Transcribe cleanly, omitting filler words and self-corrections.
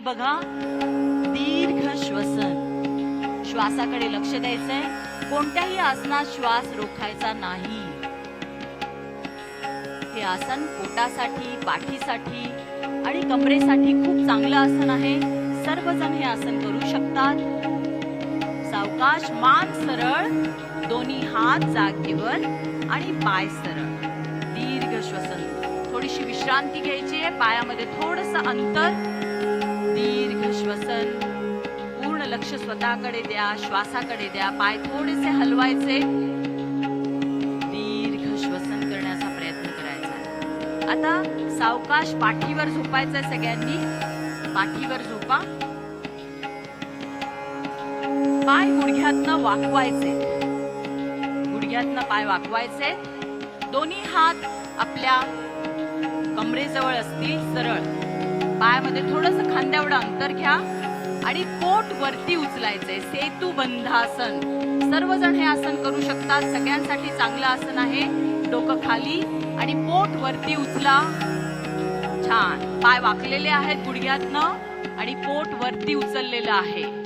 बघा, दीर्घ श्वसन. श्वासाकडे लक्ष द्यायचंय. कोणत्याही आसनात श्वास रोखायचा नाही. हे आसन पोटासाठी, पाठीसाठी आणि कमरेसाठी खूप चांगलं आसन आहे. सर्वजण हे आसन करू शकतात. सावकाश, मान सरळ, दोन्ही हात जागेवर आणि पाय सरळ. दीर्घ श्वसन. थोडीशी विश्रांती घ्यायची आहे. पायामध्ये थोडंसं अंतर. दीर्घ श्वसन. पूर्ण लक्ष स्वतःकडे द्या, श्वासाकडे द्या. पाय थोडेसे हलवायचे. दीर्घ श्वसन करण्याचा प्रयत्न करायचा. आता सावकाश पाठीवर झोपायचंय सगळ्यांनी. पाठीवर झोपा. पाय गुडघ्यातनं वाकवायचे. गुडघ्यातनं पाय वाकवायचे. दोन्ही हात आपल्या कमरेजवळ असतील, सरळ. पायामध्ये थोडंसं खांद्याएवढं अंतर घ्या आणि पोट वरती उचलायचे. सेतू बंधासन. सर्वजण हे आसन करू शकतात. सगळ्यांसाठी चांगलं आसन आहे. डोकं खाली आणि पोट वरती उचला. छान. पाय वाकलेले आहेत गुडघ्यातनं आणि पोट वरती उचललेलं आहे.